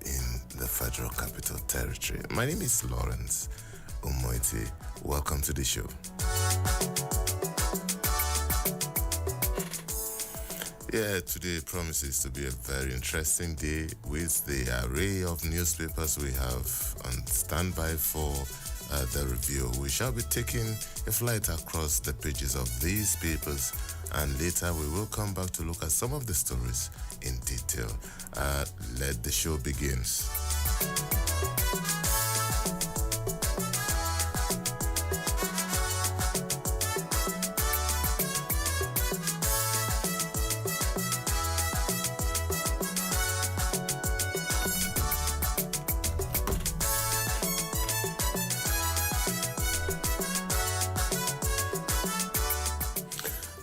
in the Federal Capital Territory. My name is Lawrence Umoiti. Welcome to the show. Yeah, today promises to be a very interesting day with the array of newspapers we have on standby for the review. We shall be taking a flight across the pages of these papers, and later we will come back to look at some of the stories in detail. Let the show begin.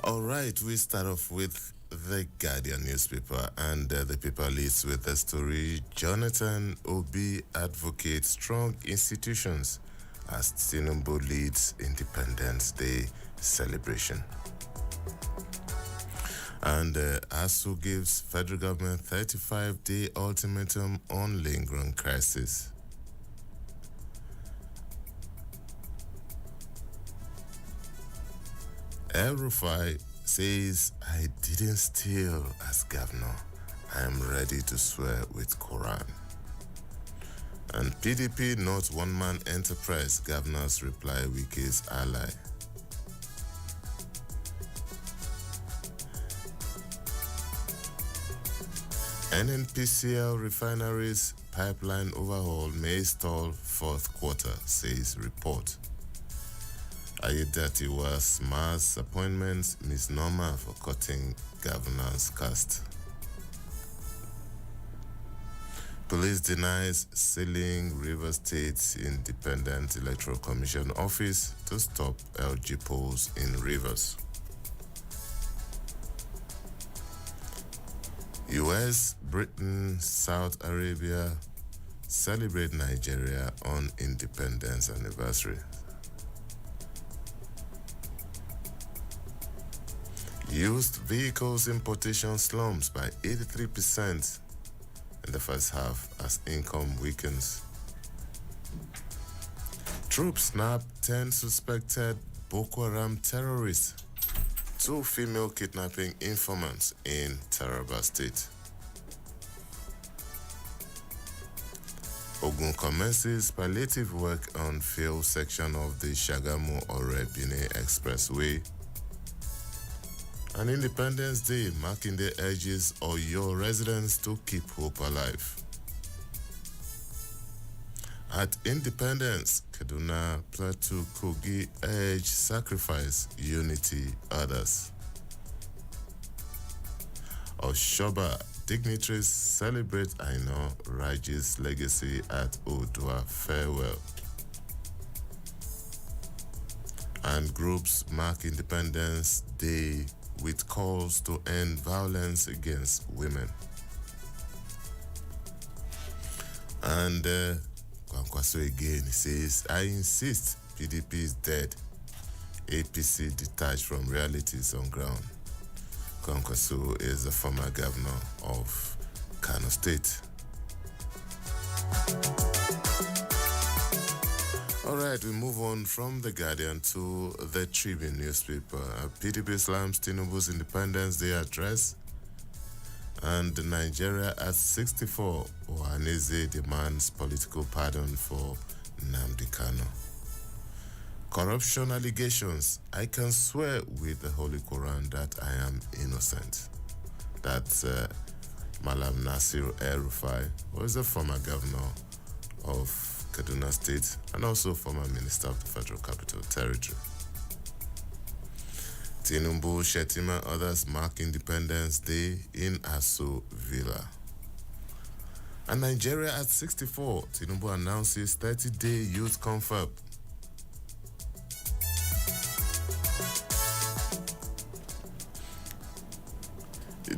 All right, we start off with the Guardian newspaper, and the paper leads with the story, Jonathan Obi advocates strong institutions as Tinubu leads Independence Day celebration. And ASU gives federal government 35-day ultimatum on lingering crisis. El-Rufai says, I didn't steal as governor. I am ready to swear with Quran. And PDP not one-man enterprise, governors reply Wike's ally. NNPCL refineries pipeline overhaul may stall fourth quarter, says report. Ayedatiwa's mass appointment misnomer for cutting governor's caste. Police denies sealing Rivers State's Independent Electoral Commission office to stop LG polls in Rivers. US, Britain, Saudi Arabia celebrate Nigeria on independence anniversary. Used vehicles importation slumps by 83% in the first half as income weakens. Troops snap 10 suspected Boko Haram terrorists, 2 female kidnapping informants in Taraba State. Ogun commences palliative work on failed section of the Shagamu-Ore-Benin Expressway. On Independence Day, marking the urges of your residents to keep hope alive. At Independence, Kaduna, Plateau, Kogi urge sacrifice, unity, others. Oshoba dignitaries celebrate Aino Raji's legacy at Odua farewell. And groups mark Independence Day with calls to end violence against women. And Kwankwaso again says, I insist PDP is dead. APC detached from realities on ground. Kwankwaso is the former governor of Kano State. All right, we move on from the Guardian to the Tribune newspaper. PDP slams Tinubu's Independence Day address, and Nigeria at 64. Ohanaeze demands political pardon for Nnamdi Kanu. Corruption allegations. I can swear with the Holy Quran that I am innocent. That's Malam Nasir El-Rufai, who is a former governor of Kaduna State and also former minister of the Federal Capital Territory. Tinubu, Shetima, others mark Independence Day in Aso Villa. And Nigeria at 64, Tinubu announces 30-day youth confab.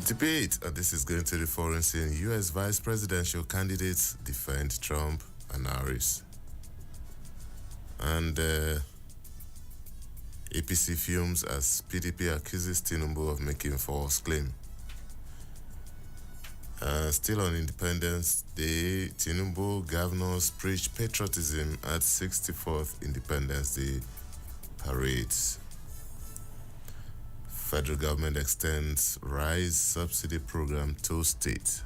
Debate, and this is going to the foreign scene. U.S. vice presidential candidates defend Trump and Harris. And APC fumes as PDP accuses Tinubu of making false claim. Still on Independence Day, Tinubu governors preach patriotism at 64th Independence Day parades. Federal government extends Rise subsidy program to state.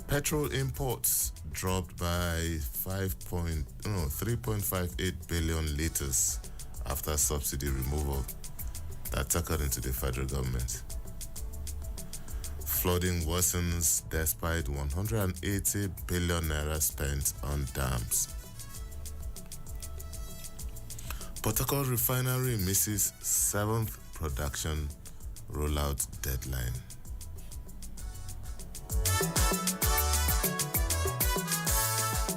Petrol imports dropped by 3.58 billion liters after subsidy removal. That's according to the federal government. Flooding worsens despite 180 billion naira spent on dams. Port Harcourt refinery misses 7th production rollout deadline.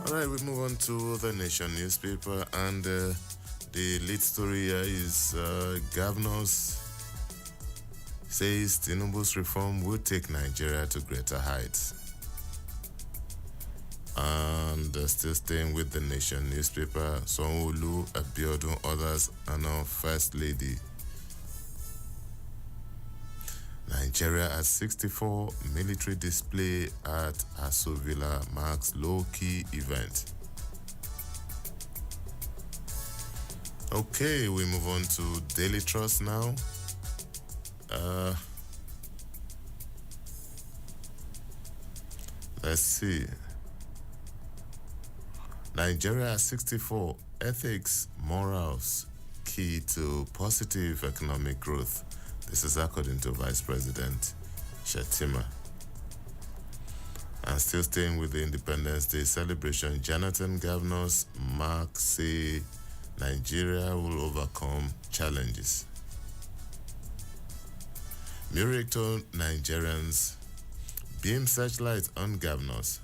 All right, we move on to the Nation newspaper, and the lead story here is governors says Tinubu's reform will take Nigeria to greater heights. And still staying with the Nation newspaper, Sanwo-Olu, Abiodun, others are now First Lady. Nigeria at 64, military display at Aso Villa marks low-key event. Okay, we move on to Daily Trust now. Let's see. Nigeria 64, ethics, morals, key to positive economic growth. This is according to Vice President Shettima. And still staying with the Independence Day celebration, Jonathan governors Mark say Nigeria will overcome challenges. Miracle Nigerians beam searchlight on governors.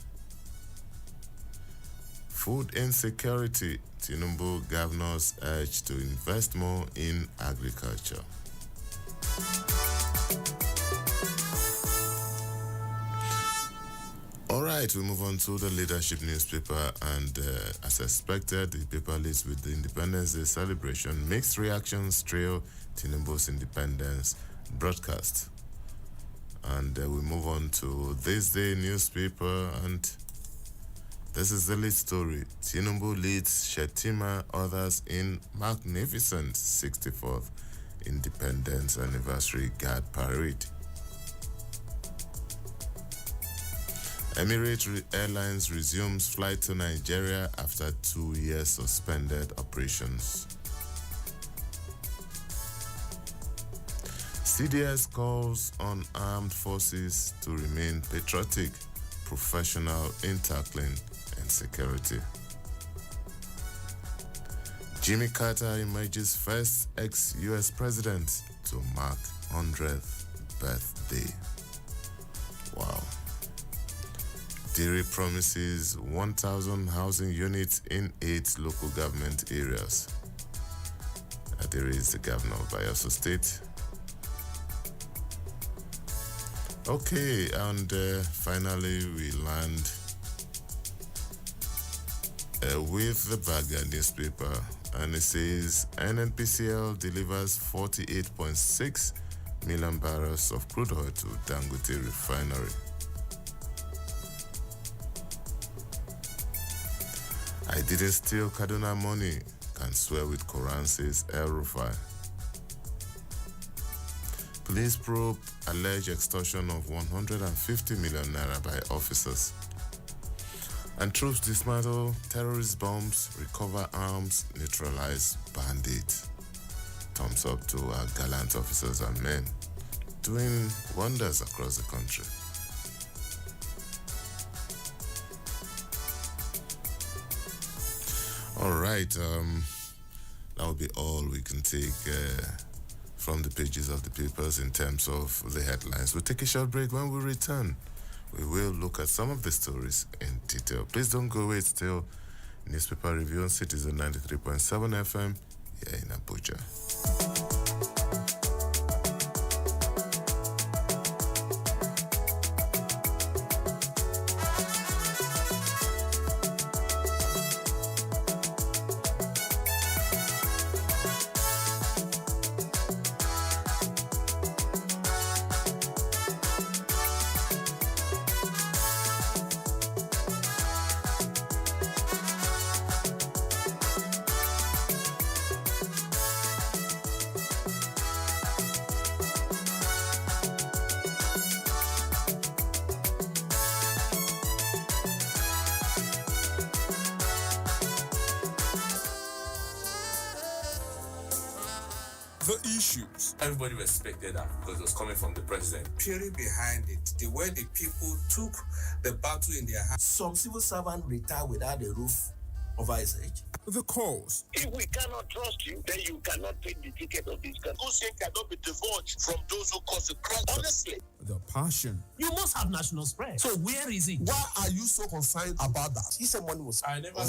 Food insecurity, Tinubu governors urge to invest more in agriculture. All right, we move on to the leadership newspaper, and as expected, the paper leads with the Independence Day celebration. Mixed reactions trail Tinubu's independence broadcast. And we move on to This Day newspaper, and this is the lead story. Tinubu leads Shettima others in magnificent 64th Independence Anniversary Guard Parade. Emirates Airlines resumes flight to Nigeria after 2 years suspended operations. CDS calls on armed forces to remain patriotic, professional in tackling insecurity. Jimmy Carter emerges first ex-US president to mark 100th birthday. Wow. Diri promises 1,000 housing units in 8 local government areas. Diri is the governor of Bayelsa State. Okay, and finally we land with the Vanguard newspaper, and it says NNPCL delivers 48.6 million barrels of crude oil to Dangote refinery. I didn't steal Kaduna money, can swear with Quran, says El Rufai. Police probe alleged extortion of 150 million naira by officers. And troops dismantle terrorist bombs, recover arms, neutralize bandits. Thumbs up to our gallant officers and men doing wonders across the country. All right, that will be all we can take from the pages of the papers in terms of the headlines. We'll take a short break. When we return, we will look at some of the stories in detail. Please don't go away. It's still Newspaper Review on Citizen 93.7 FM here in Abuja. The issues. Everybody respected that because it was coming from the president. Theory behind it, the way the people took the battle in their hands. Some civil servant retire without a roof over his head. The cause. If we cannot trust you, then you cannot take the ticket of this country. Hussein cannot be divorced from those who cause the crime. Honestly. The passion. You must have national spread. So where is it? Why are you so concerned about that? He said money was. I never. No.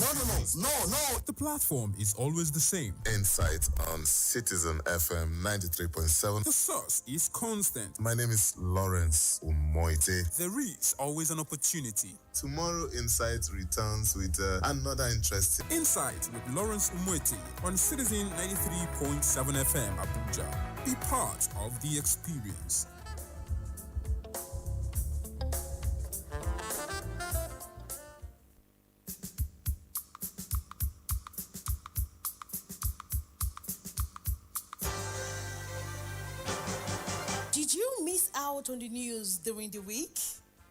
The platform is always the same. Insight on Citizen FM 93.7. The source is constant. My name is Lawrence Umoite. There is always an opportunity. Tomorrow, Insight returns with another interesting. Insight with Lawrence Umoite on Citizen 93.7 FM Abuja. Be part of the experience. Did you miss out on the news during the week?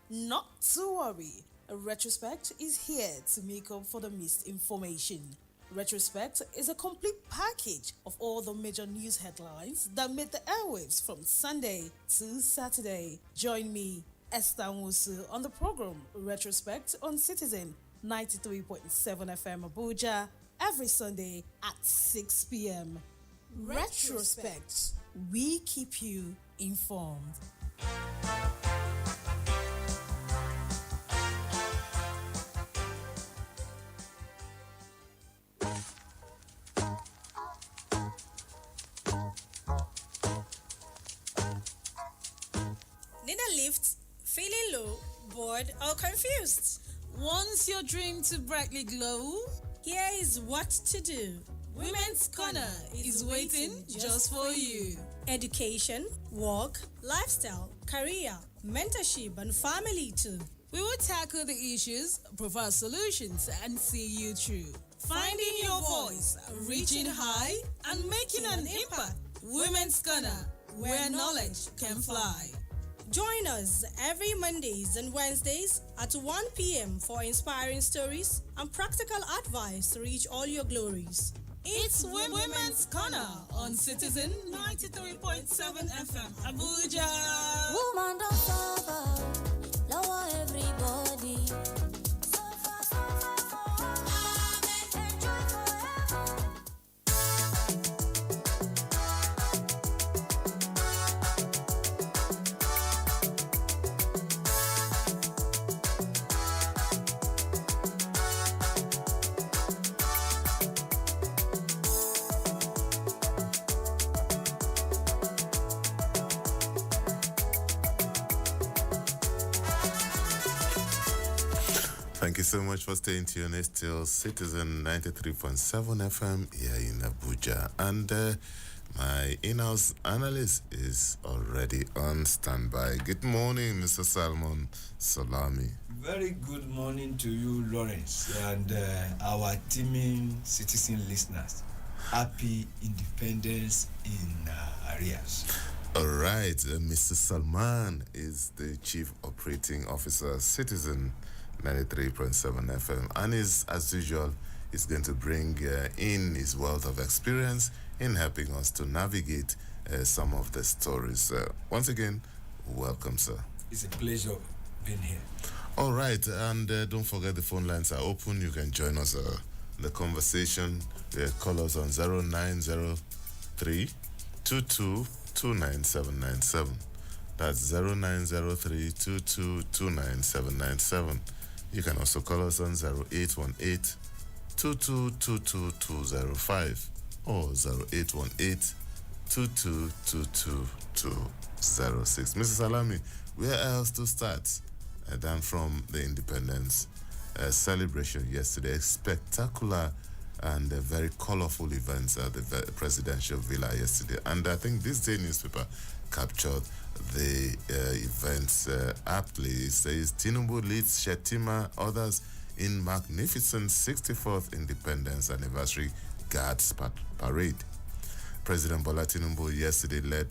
Not to worry. Retrospect is here to make up for the missed information. Retrospect is a complete package of all the major news headlines that made the airwaves from Sunday to Saturday. Join me, Esther Nwusu, on the program Retrospect on Citizen 93.7 FM Abuja every Sunday at 6 p.m. Retrospect. We keep you informed. Need a lift? Feeling low, bored, or confused? Want your dream to brightly glow? Here is what to do. Women's Corner is waiting just for you. Education, work, lifestyle, career, mentorship, and family too. We will tackle the issues, provide solutions, and see you through. Finding your voice, reaching high, and making an impact. Women's Corner, where knowledge can fly. Join us every Mondays and Wednesdays at 1 p.m. for inspiring stories and practical advice to reach all your glories. It's Women's Corner on Citizen 93.7 FM Abuja. Woman don't suffer, lower everybody. Thank you so much for staying tuned. It's still Citizen 93.7 FM here in Abuja. And my in-house analyst is already on standby. Good morning, Mr. Salmon Salami. Very good morning to you, Lawrence, and our teeming citizen listeners. Happy Independence in arrears. All right, Mr. Salman is the Chief Operating Officer, Citizen 93.7 FM, and is, as usual, is going to bring in his wealth of experience in helping us to navigate some of the stories. Once again, welcome, sir. It's a pleasure being here. All right, and don't forget the phone lines are open. You can join us in the conversation. Call us on 0903 2229797. That's 0903 2229797. You can also call us on 0818 2222205 or 0818 2222206. Mrs. Salami, where else to start than from the independence celebration yesterday? Spectacular and very colorful events at the presidential villa yesterday. And I think this day newspaper captured the events aptly. It says Tinubu leads Shetima, others in magnificent 64th Independence Anniversary Guards Parade. President Bola Tinubu yesterday led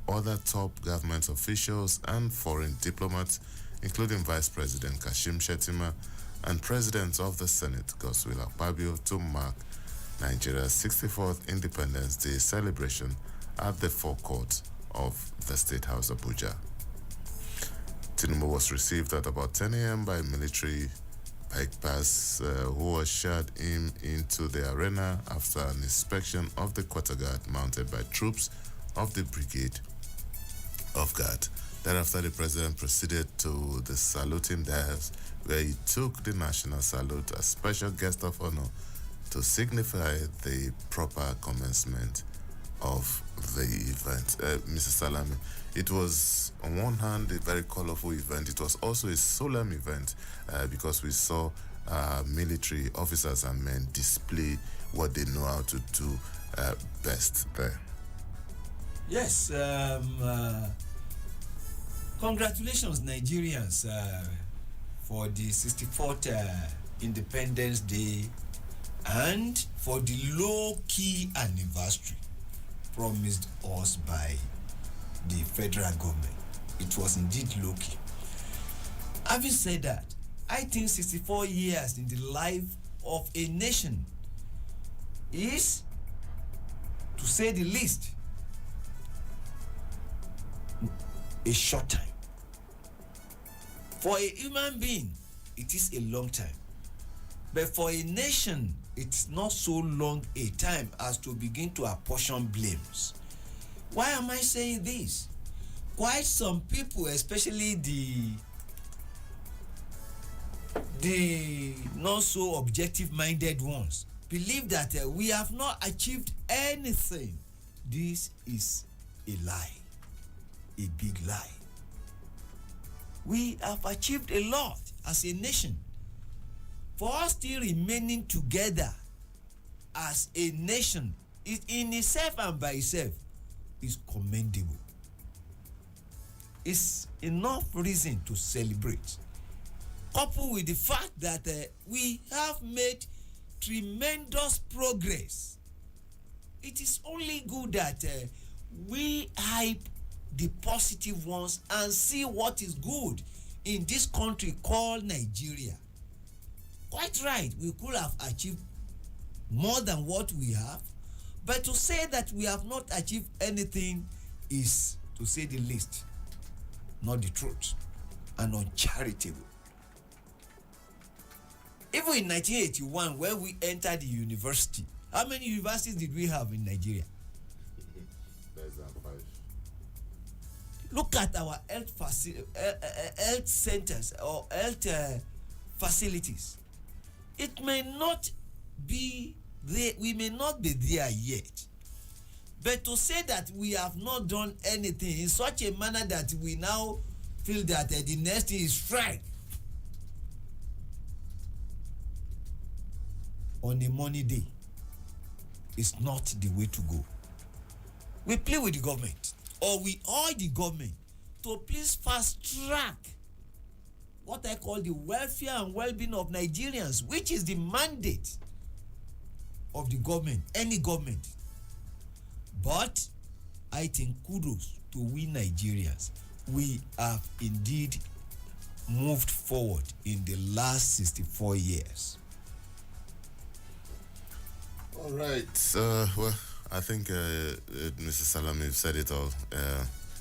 other top government officials and foreign diplomats, including Vice President Kashim Shettima and President of the Senate Godswill Akpabio, to mark Nigeria's 64th Independence Day celebration at the forecourt of the State House Abuja. Tinubu was received at about 10 a.m. by military bikers who ushered him into the arena after an inspection of the quarter guard mounted by troops of the Brigade of Guard. Thereafter, the president proceeded to the saluting dais, where he took the national salute as special guest of honor to signify the proper commencement of the event. Mr. Salami, it was on one hand a very colorful event. It was also a solemn event because we saw military officers and men display what they know how to do best there. Yes, congratulations, Nigerians, for the 64th Independence Day and for the low-key anniversary promised us by the federal government. It was indeed low-key. Having said that, I think 64 years in the life of a nation is, to say the least, a short time. For a human being, it is a long time. But for a nation, it's not so long a time as to begin to apportion blames. Why am I saying this? Quite some people, especially the not so objective-minded ones, believe that we have not achieved anything. This is a lie, a big lie. We have achieved a lot as a nation. For us still remaining together as a nation, is in itself and by itself, is commendable. It's enough reason to celebrate. Coupled with the fact that we have made tremendous progress, it is only good that we hype the positive ones and see what is good in this country called Nigeria. Quite right, we could have achieved more than what we have, but to say that we have not achieved anything is, to say the least, not the truth and uncharitable. Even in 1981, when we entered the university, how many universities did we have in Nigeria? Less than 5. Look at our health centers or health facilities. It may not be there, we may not be there yet. But to say that we have not done anything in such a manner that we now feel that the next thing is strike on a money day is not the way to go. We play with the government, or we urge the government to please fast track what I call the welfare and well-being of Nigerians, which is the mandate of the government, any government. But I think kudos to we Nigerians. We have indeed moved forward in the last 64 years. All right. Well, I think Mr. Salami said it all.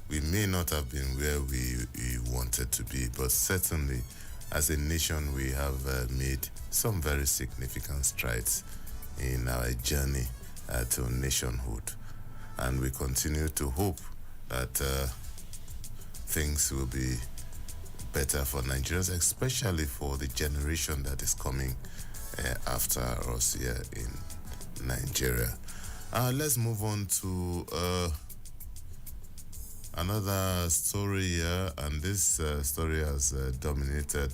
We may not have been where we wanted to be, but certainly as a nation we have made some very significant strides in our journey to nationhood. And we continue to hope that things will be better for Nigerians, especially for the generation that is coming after us here in Nigeria. Let's move on to another story here, and this story has dominated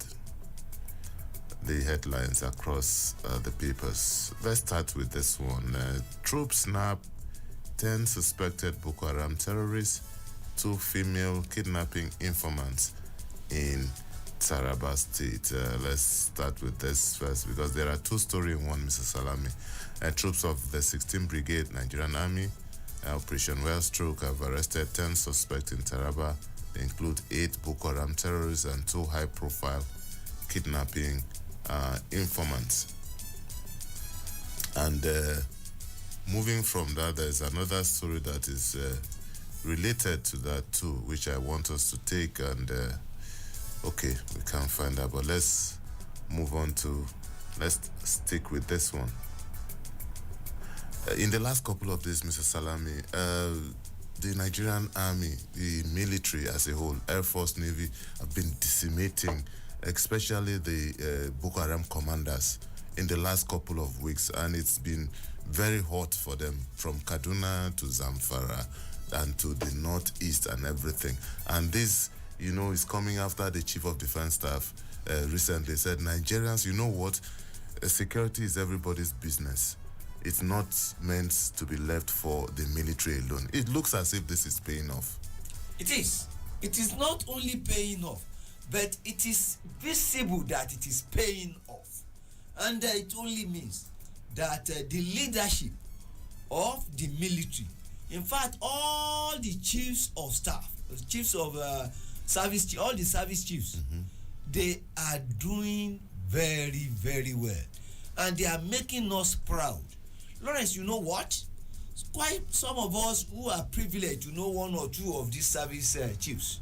the headlines across the papers. Let's start with this one. Troops snap 10 suspected Boko Haram terrorists, 2 female kidnapping informants in Taraba State. Let's start with this first because there are 2 stories in one, Mr. Salami. Troops of the 16th Brigade Nigerian Army, Operation Wellstroke, have arrested 10 suspects in Taraba. They include 8 Boko Haram terrorists and 2 high-profile kidnapping informants. And moving from that, there's another story that is related to that too, which I want us to take and okay, we can't find that, but let's move on to, let's stick with this one. In the last couple of days, Mr. Salami, the Nigerian army, the military as a whole, Air Force, Navy, have been decimating, especially the Boko Haram commanders in the last couple of weeks, and it's been very hot for them from Kaduna to Zamfara and to the northeast and everything. And this, you know, is coming after the Chief of Defense Staff recently said, Nigerians, you know what? Security is everybody's business. It's not meant to be left for the military alone. It looks as if this is paying off. It is. It is not only paying off, but it is visible that it is paying off. And it only means that the leadership of the military, in fact, all the chiefs of staff, chiefs of service, all the service chiefs, they are doing very, very well. And they are making us proud. Lawrence, you know what? Quite some of us who are privileged to know one or two of these service chiefs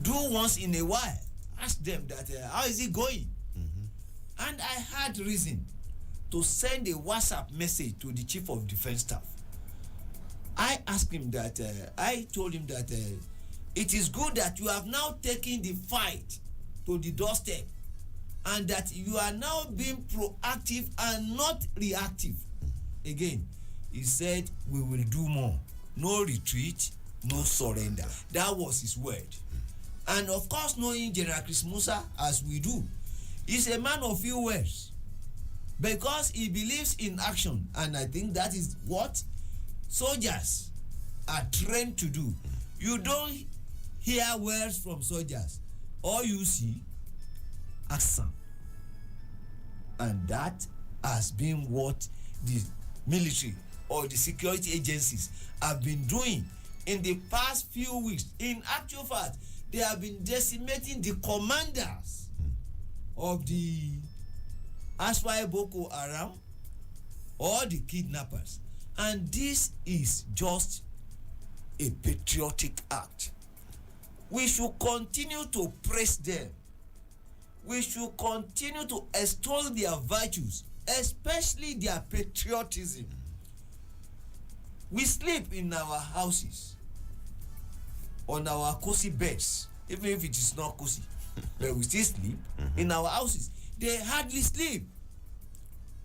do once in a while ask them that how is it going? And I had reason to send a WhatsApp message to the Chief of Defense Staff. I asked him that, I told him that it is good that you have now taken the fight to the doorstep and that you are now being proactive and not reactive. Again, he said, we will do more. No retreat, no surrender. That was his word. And of course, knowing General Chris Musa as we do, he's a man of few words because he believes in action, and I think that is what soldiers are trained to do. You don't hear words from soldiers. All you see, action. And that has been what the military or the security agencies have been doing in the past few weeks. In actual fact, they have been decimating the commanders of the Aswai Boko Haram or the kidnappers. And this is just a patriotic act. We should continue to praise them. We should continue to extol their virtues, especially their patriotism. We sleep in our houses, on our cozy beds, even if it is not cozy, but we still sleep in our houses. They hardly sleep.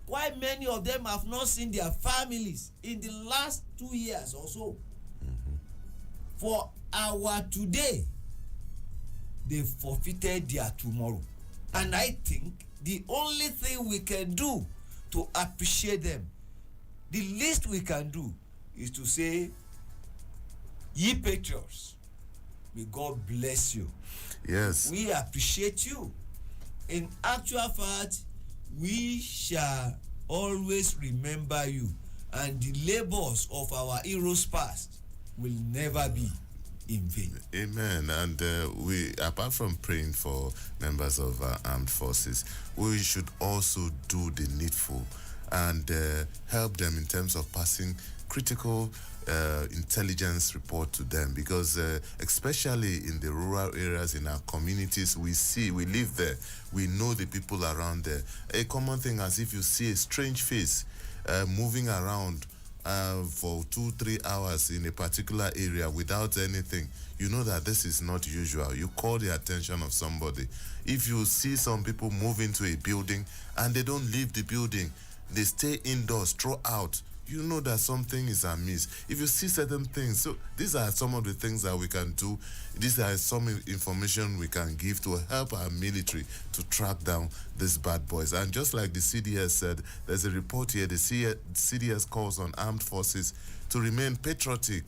Why many of them have not seen their families in the last 2 years or so? For our today, they forfeited their tomorrow. And I think the only thing we can do to appreciate them, the least we can do is to say, ye patriots, may God bless you. Yes. We appreciate you. In actual fact, we shall always remember you, and the labors of our heroes past will never be in vain. Amen. And we, apart from praying for members of our armed forces, we should also do the needful and help them in terms of passing critical intelligence report to them, because especially in the rural areas, in our communities, we live there, we know the people around there. A common thing, as if you see a strange face moving around for 2-3 hours in a particular area without anything, you know that this is not usual. You call the attention of somebody. If you see some people move into a building and they don't leave the building, they stay indoors throughout, you know that something is amiss. If you see certain things, so these are some of the things that we can do. These are some information we can give to help our military to track down these bad boys. And just like the CDS said, there's a report here, the CDS calls on armed forces to remain patriotic,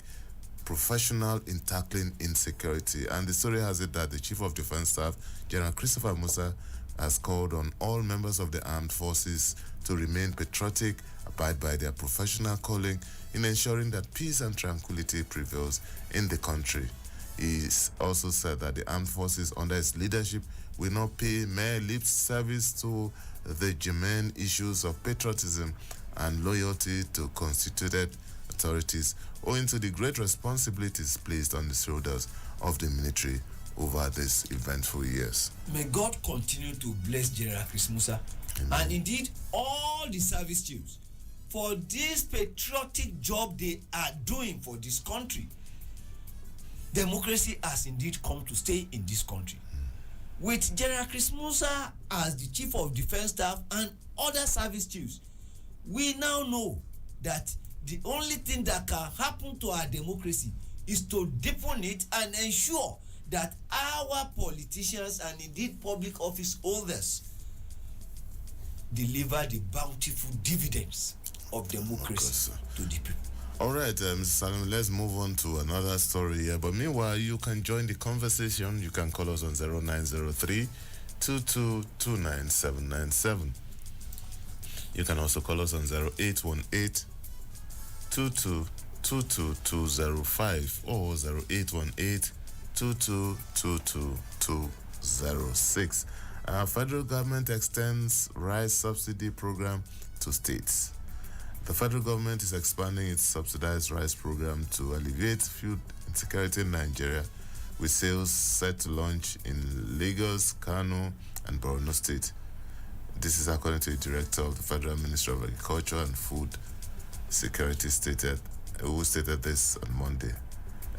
professional in tackling insecurity. And the story has it that the Chief of Defense Staff, General Christopher Musa, has called on all members of the armed forces to remain patriotic, abide by their professional calling in ensuring that peace and tranquility prevails in the country. He also said that the armed forces under his leadership will not pay mere lip service to the germane issues of patriotism and loyalty to constituted authorities owing to the great responsibilities placed on the shoulders of the military over these eventful years. May God continue to bless General Chris Musa and indeed all the service chiefs for this patriotic job they are doing for this country. Democracy has indeed come to stay in this country. With General Chris Musa as the Chief of Defense Staff and other service chiefs, we now know that the only thing that can happen to our democracy is to deepen it and ensure that our politicians and indeed public office holders deliver the bountiful dividends of democracy to the people. All right, Mr. Salam, let's move on to another story here. But meanwhile, you can join the conversation. You can call us on 0903 2229797. You can also call us on 0818 2222205 or 0818 2222206. Federal government extends rice subsidy program to states. The federal government is expanding its subsidized rice program to alleviate food insecurity in Nigeria, with sales set to launch in Lagos, Kano, and Borno State. This is according to the director of the Federal Ministry of Agriculture and Food Security who stated this on Monday.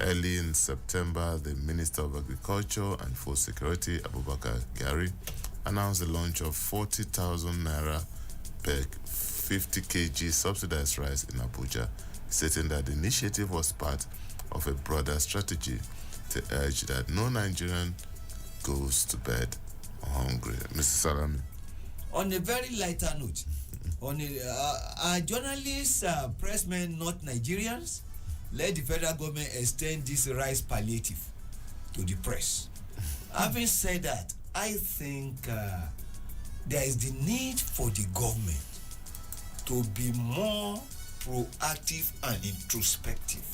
Early in September, the Minister of Agriculture and Food Security, Abubakar Gari, announced the launch of 40,000 naira per 50 kg subsidized rice in Abuja, stating that the initiative was part of a broader strategy to urge that no Nigerian goes to bed hungry. Mr. Salami. On a very lighter note, are journalists, pressmen, not Nigerians? Let the federal government extend this rice palliative to the press. Having said that, I think there is the need for the government to be more proactive and introspective.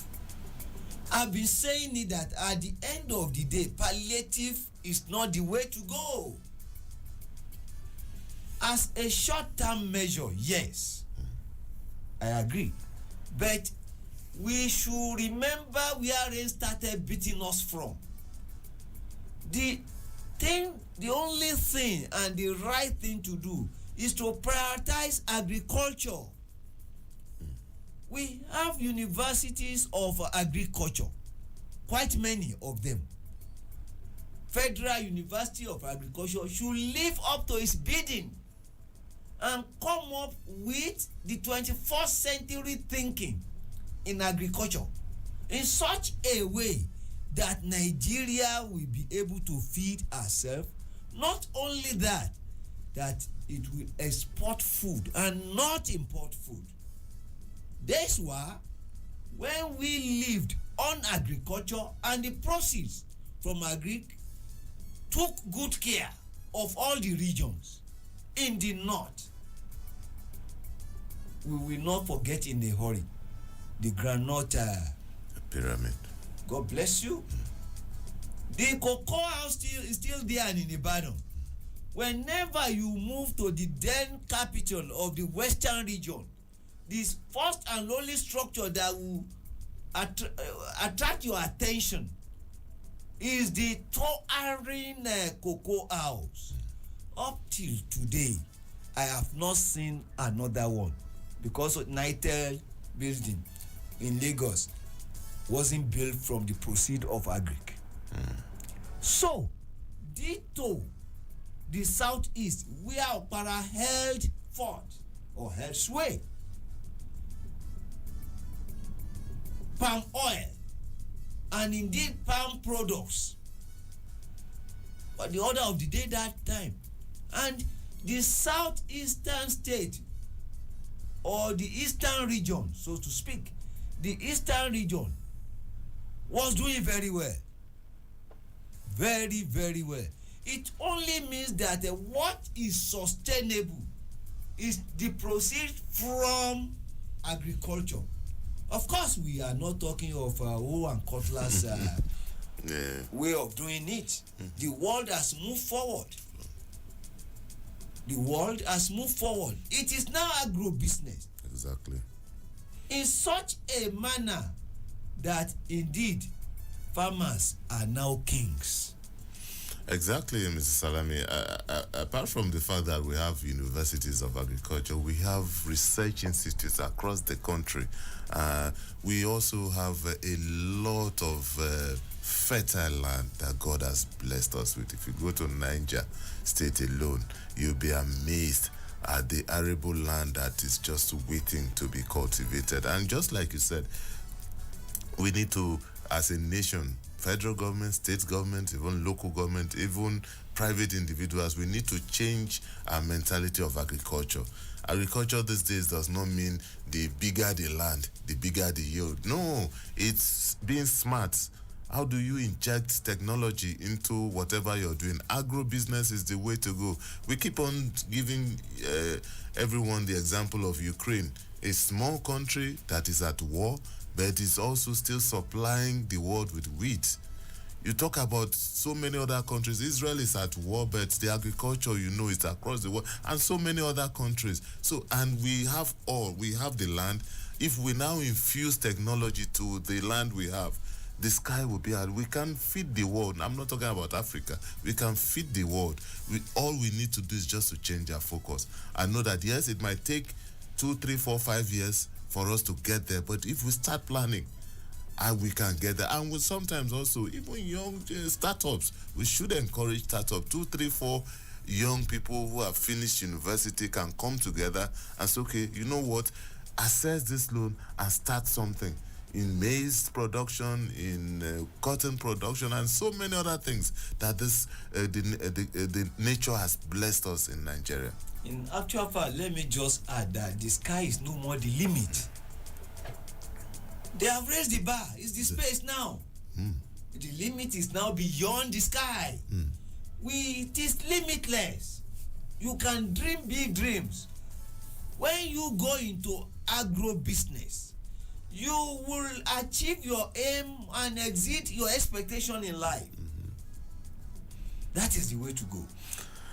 I've been saying it that at the end of the day, palliative is not the way to go. As a short-term measure, yes, I agree. But we should remember where rain started beating us from. The only thing and the right thing to do is to prioritize agriculture. We have universities of agriculture, quite many of them. Federal University of Agriculture should live up to its bidding and come up with the 21st century thinking in agriculture in such a way that Nigeria will be able to feed ourselves. Not only that it will export food and not import food. That's why when we lived on agriculture and the proceeds from agric took good care of all the regions in the north, we will not forget in a hurry the groundnut pyramid. God bless you. The cocoa house is still there in Ibadan. Whenever you move to the then capital of the western region, this first and only structure that will attract your attention is the towering cocoa house. Up till today, I have not seen another one because Nitel building in Lagos wasn't built from the proceeds of agric. So, ditto the southeast, where Okpara held fort or held sway. Palm oil and indeed palm products for the order of the day that time. And the southeastern state or the eastern region, so to speak, the eastern region was doing very well. Very, very well. It only means that what is sustainable is the proceeds from agriculture. Of course, we are not talking of Hoe and Cutlass way of doing it. The world has moved forward. The world has moved forward. It is now agro-business. Exactly. In such a manner that indeed farmers are now kings. Exactly, Mr. Salami. Apart from the fact that we have universities of agriculture, we have research institutes across the country. We also have a lot of fertile land that God has blessed us with. If you go to Niger State alone, you'll be amazed at the arable land that is just waiting to be cultivated. And just like you said, we need to, as a nation, federal government, state government, even local government, even private individuals, we need to change our mentality of agriculture. Agriculture these days does not mean the bigger the land, the bigger the yield. No, it's being smart. How do you inject technology into whatever you're doing? Agro-business is the way to go. We keep on giving everyone the example of Ukraine, a small country that is at war, but is also still supplying the world with wheat. You talk about so many other countries. Israel is at war, but the agriculture, is across the world, and so many other countries. So, and we have the land. If we now infuse technology to the land we have, the sky will be out. We can feed the world. I'm not talking about Africa. We can feed the world. All we need to do is just to change our focus. I know that, yes, it might take 2, 3, 4, 5 years for us to get there, but if we start planning, and we can get there. And we sometimes also, even young startups, we should encourage startups. 2, 3, 4 young people who have finished university can come together and say, okay, you know what, access this loan and start something in maize production, in cotton production, and so many other things that the nature has blessed us in Nigeria. In actual fact, let me just add that the sky is no more the limit. They have raised the bar. It's the space now. The limit is now beyond the sky. It is limitless. You can dream big dreams. When you go into agro business, you will achieve your aim and exceed your expectation in life. That is the way to go.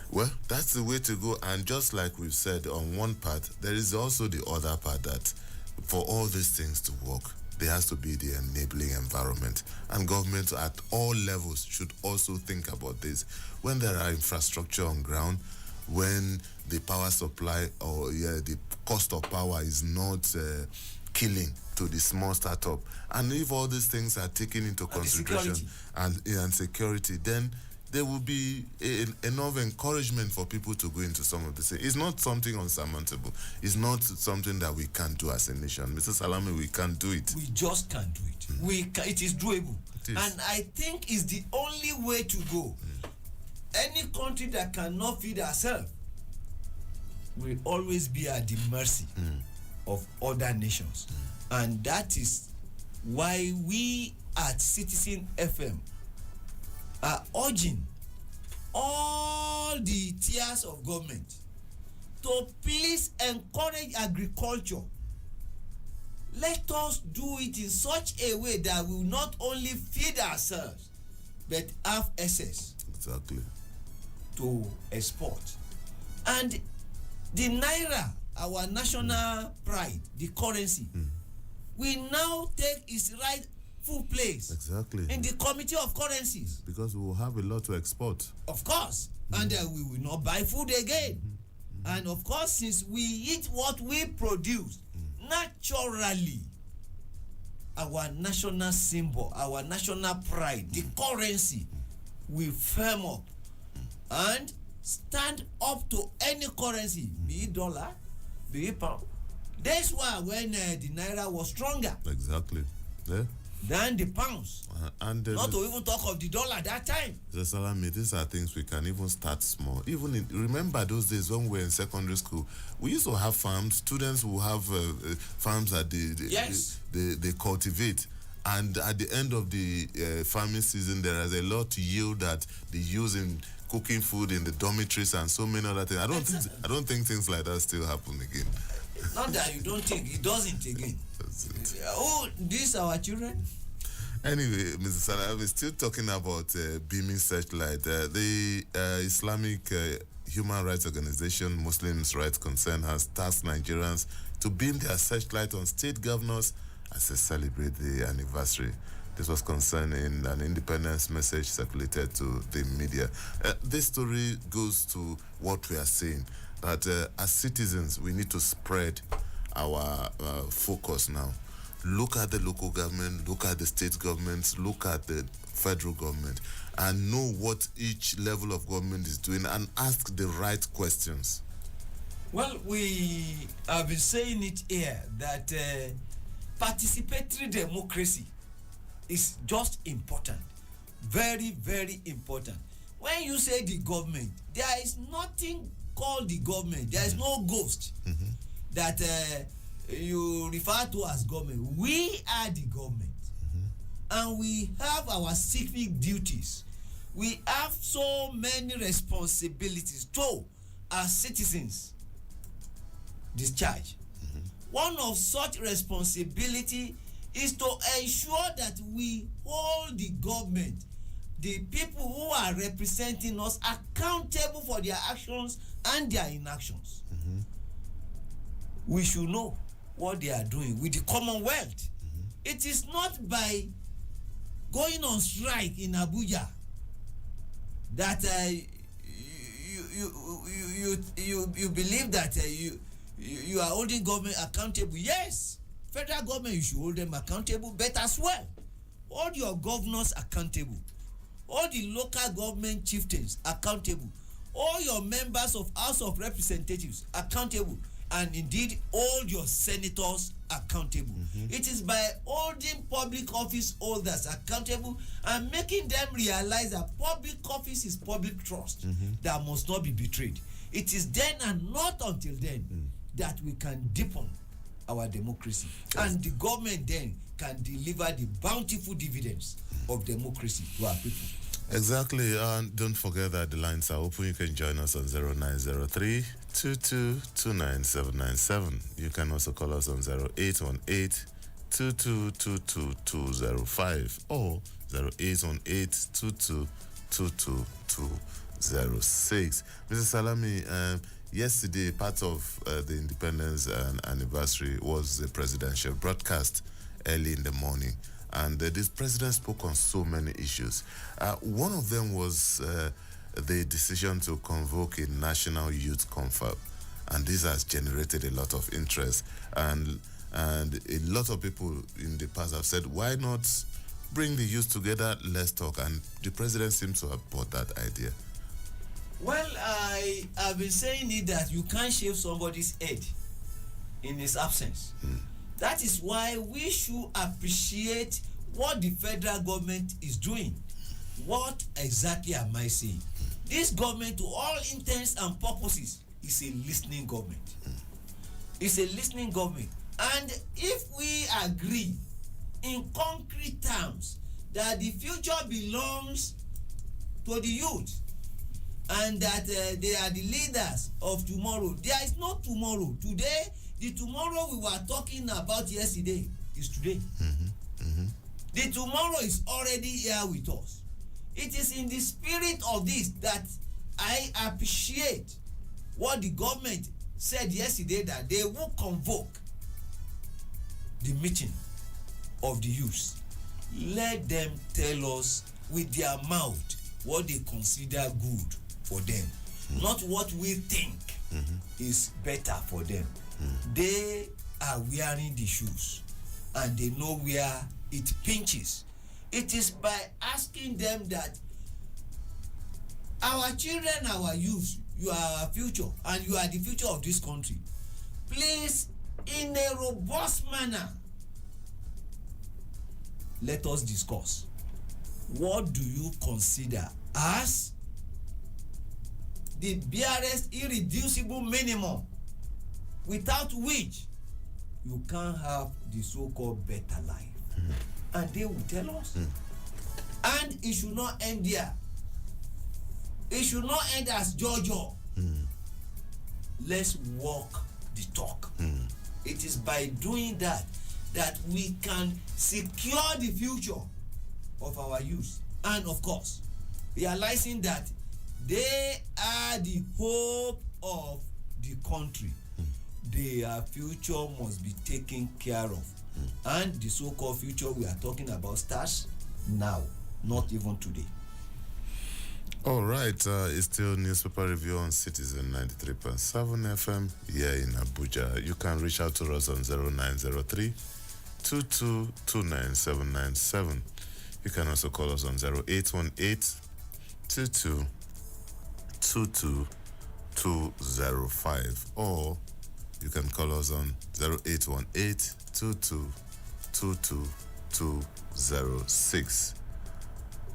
Well, that's the way to go. And just like we've said on one part, there is also the other part that for all these things to work, there has to be the enabling environment. And government at all levels should also think about this. When there are infrastructure on ground, when the power supply or the cost of power is not killing to the small startup, and if all these things are taken into consideration and security, then there will be enough encouragement for people to go into some of this. It's not something unsurmountable. It's not something that we can't do as a nation. Mr. Salami, we can't do it. We just can't do it. It is doable. It is. And I think it's the only way to go. Any country that cannot feed herself will always be at the mercy of other nations. And that is why we at Citizen FM are urging all the tiers of government to please encourage agriculture. Let us do it in such a way that we will not only feed ourselves, but have access to export. And the Naira, our national pride, the currency, will now take its rightful place in the Committee of Currencies. Because we will have a lot to export. Of course. And we will not buy food again. And of course, since we eat what we produce, naturally, our national symbol, our national pride, the currency, will firm up and stand up to any currency, be it dollar, be it pound. That's why when the Naira was stronger than the pounds, not to even talk of the dollar that time. Salami, these are things we can even start small. Remember those days when we were in secondary school, we used to have farms. Students will have farms that they cultivate. And at the end of the farming season, there is a lot to yield that they use in cooking food in the dormitories and so many other things. I don't think things like that still happen again. Not that you don't think, it doesn't again. These are our children. Anyway, Mr. Salah, we're still talking about beaming searchlight. The Islamic human rights organization Muslims Rights Concern has tasked Nigerians to beam their searchlight on state governors as they celebrate the anniversary. This was concerned in an independence message circulated to the media. This story goes to what we are saying, that as citizens, we need to spread our focus now. Look at the local government, look at the state governments, look at the federal government, and know what each level of government is doing and ask the right questions. Well, we have been saying it here that participatory democracy is just important. Very, very important. When you say the government, there is nothing called the government. There is no ghost that you refer to as government. We are the government. And we have our civic duties. We have so many responsibilities to, as citizens, discharge. One of such responsibility is to ensure that we hold the government, the people who are representing us, accountable for their actions and their inactions. We should know what they are doing with the Commonwealth. It is not by going on strike in Abuja that you believe that you are holding government accountable. Yes, federal government, you should hold them accountable, but as well hold your governors accountable, hold the local government chieftains accountable, all your members of House of Representatives accountable, and indeed hold your senators accountable. It is by holding public office holders accountable and making them realize that public office is public trust that must not be betrayed. It is then and not until then that we can deepen our democracy. And the government then can deliver the bountiful dividends of democracy to our people. Exactly, and don't forget that the lines are open. You can join us on 0903 2229797. You can also call us on 0818 2222205 or 0818 2222206. Mr. Salami, yesterday, part of the independence anniversary was the presidential broadcast early in the morning. And this president spoke on so many issues. One of them was the decision to convoke a national youth confab. And this has generated a lot of interest. And a lot of people in the past have said, why not bring the youth together, let's talk. And the president seems to have bought that idea. Well, I have been saying it that you can't shave somebody's head in his absence. That is why we should appreciate what the federal government is doing. What exactly am I saying? This government, to all intents and purposes, is a listening government. It's a listening government. And if we agree in concrete terms that the future belongs to the youth and that they are the leaders of tomorrow, there is no tomorrow. Today, the tomorrow we were talking about yesterday is today. The tomorrow is already here with us. It is in the spirit of this that I appreciate what the government said yesterday, that they will convoke the meeting of the youth. Let them tell us with their mouth what they consider good for them, not what we think is better for them. They are wearing the shoes and they know where it pinches. It is by asking them that our children, our youth, you are our future and you are the future of this country. Please, in a robust manner, let us discuss. What do you consider as the barest irreducible minimum without which you can't have the so-called better life? And they will tell us. And it should not end there. It should not end as Jojo. Let's walk the talk. It is by doing that that we can secure the future of our youth. And of course, realizing that They are the hope of the country. Their future must be taken care of. And the so-called future we are talking about starts now, not even today. All right, it's still newspaper review on Citizen 93.7 FM here in Abuja. You can reach out to us on 0903 2229797. You can also call us on 0818 2222205, or you can call us on 0818 2222206.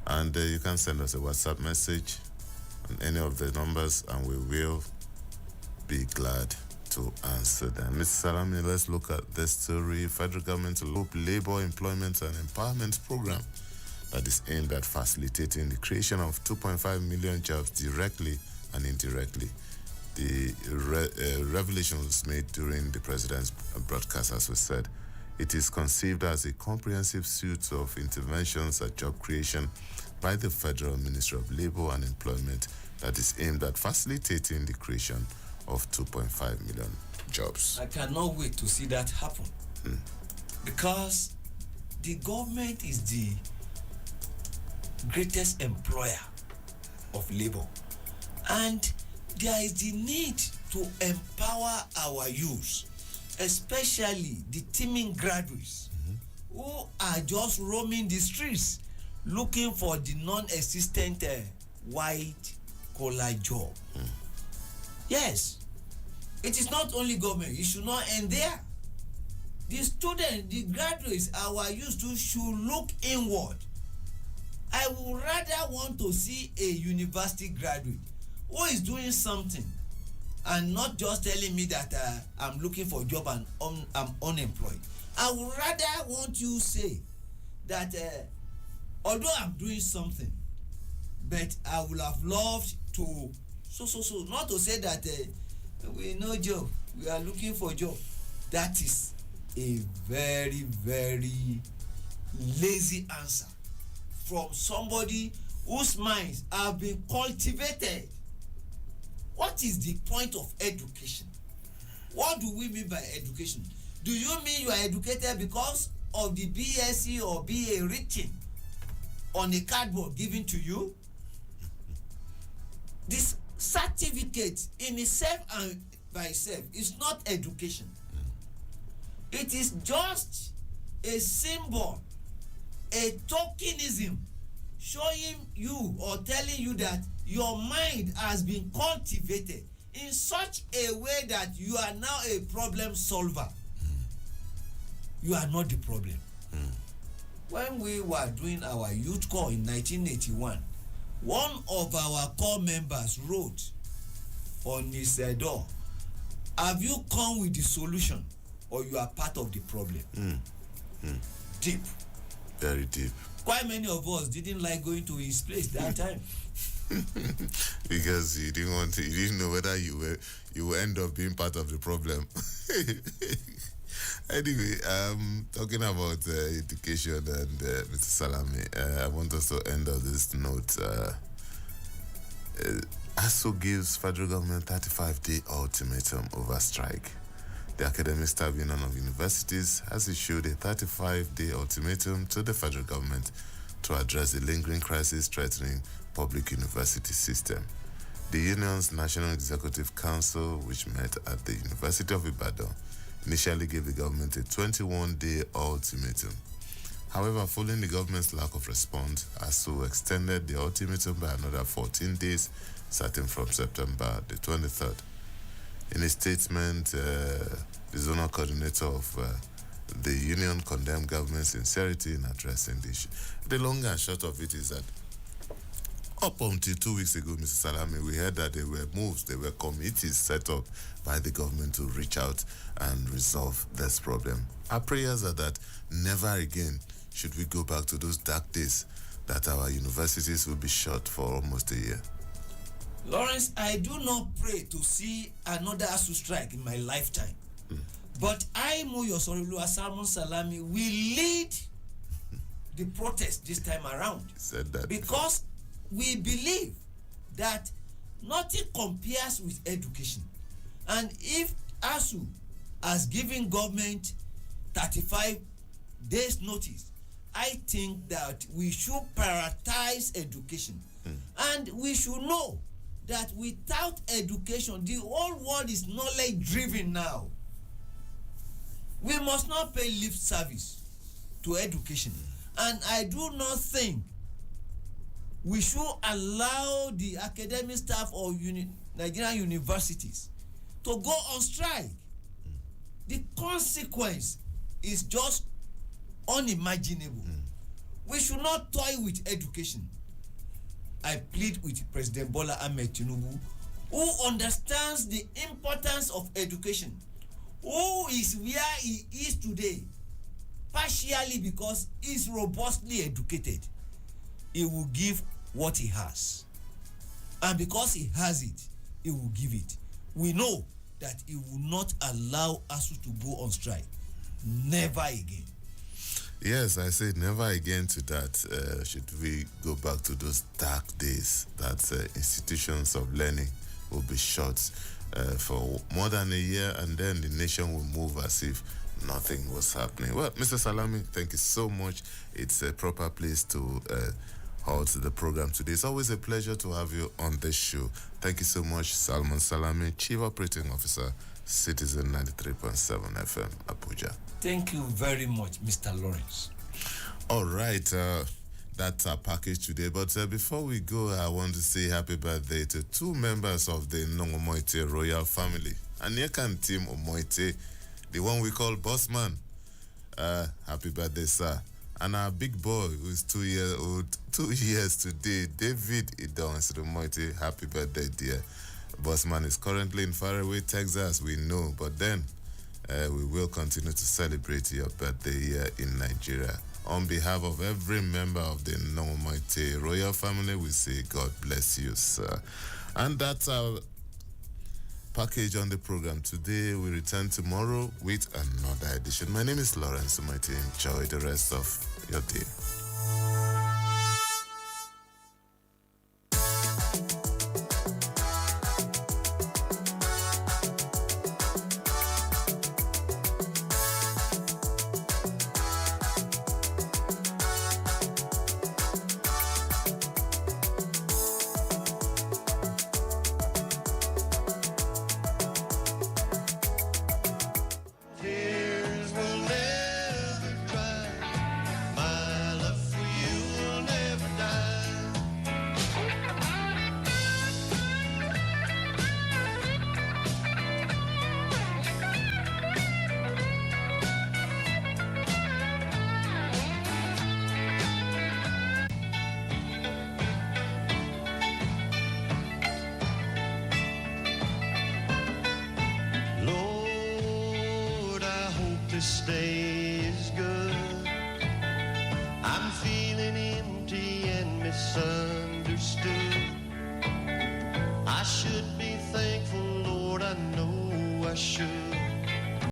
And you can send us a WhatsApp message on any of the numbers, and we will be glad to answer them. Mr. Salami, let's look at the story. Federal government to loop labor employment and empowerment program that is aimed at facilitating the creation of 2.5 million jobs directly and indirectly. The revelation was made during the president's broadcast, as we said. It is conceived as a comprehensive suite of interventions at job creation by the Federal Ministry of Labor and Employment that is aimed at facilitating the creation of 2.5 million jobs. I cannot wait to see that happen. Because the government is the greatest employer of labor. And there is the need to empower our youth, especially the teeming graduates who are just roaming the streets looking for the non-existent white collar job. Yes, it is not only government. It should not end there. The students, the graduates, our youth too should look inward. I would rather want to see a university graduate who is doing something and not just telling me that I'm looking for a job and I'm unemployed. I would rather want you say that although I'm doing something, but I would have loved to so not to say that we no job, we are looking for a job. That is a very, very lazy answer from somebody whose minds have been cultivated. What is the point of education? What do we mean by education? Do you mean you are educated because of the BSc or BA written on a cardboard given to you? This certificate in itself and by itself is not education. It is just a symbol, a tokenism, showing you or telling you that your mind has been cultivated in such a way that you are now a problem solver. You are not the problem. When we were doing our youth corps in 1981, one of our corps members wrote on his door, have you come with the solution or you are part of the problem? Deep. Very deep. Quite many of us didn't like going to his place that time. Because you didn't know whether you will end up being part of the problem. Anyway, talking about education and Mr. Salami, I want us to end on this note. ASU gives federal government 35-day ultimatum over strike. The Academic Staff Union of Universities has issued a 35-day ultimatum to the federal government to address the lingering crisis threatening public university system. The union's National Executive Council, which met at the University of Ibadan, initially gave the government a 21-day ultimatum. However, following the government's lack of response, ASU extended the ultimatum by another 14 days, starting from September the 23rd. In a statement, the zonal coordinator of the union condemned government's sincerity in addressing the issue. The long and short of it is that up until 2 weeks ago, Mr. Salami, we heard that there were moves, there were committees set up by the government to reach out and resolve this problem. Our prayers are that never again should we go back to those dark days that our universities will be shut for almost a year. Lawrence, I do not pray to see another ASU strike in my lifetime. But I, Moyo Sorulu Salmon Salami, will lead the protest this time around. He said that because we believe that nothing compares with education. And if ASU has given government 35 days notice, I think that we should prioritize education. And we should know that without education, the whole world is knowledge driven now. We must not pay lip service to education. And I do not think we should allow the academic staff of Nigerian universities to go on strike. The consequence is just unimaginable. We should not toy with education. I plead with President Bola Ahmed Tinubu, who understands the importance of education, who is where he is today, partially because he is robustly educated. He will give what he has. And because he has it, he will give it. We know that he will not allow ASU to go on strike. Never again. Yes, I said never again to that. Should we go back to those dark days that institutions of learning will be shut for more than a year, and then the nation will move as if nothing was happening. Well, Mr. Salami, thank you so much. It's a proper place to halt the program today. It's always a pleasure to have you on this show. Thank you so much, Salman Salami, Chief Operating Officer, Citizen 93.7 FM, Abuja. Thank you very much, Mr. Lawrence. All right, that's our package today. But before we go, I want to say happy birthday to two members of the Nongomoite royal family. Anyekan Team Omoite, the one we call Bossman. Happy birthday, sir. And our big boy, who is 2 years old, 2 years today, David Idon Omoite. Happy birthday, dear. Bossman is currently in faraway Texas, we know, but then we will continue to celebrate your birthday here in Nigeria. On behalf of every member of the Nongomoite royal family, we say God bless you, sir. And that's our package on the program today. We return tomorrow with another edition. My name is Lawrence Umati. Enjoy the rest of your day.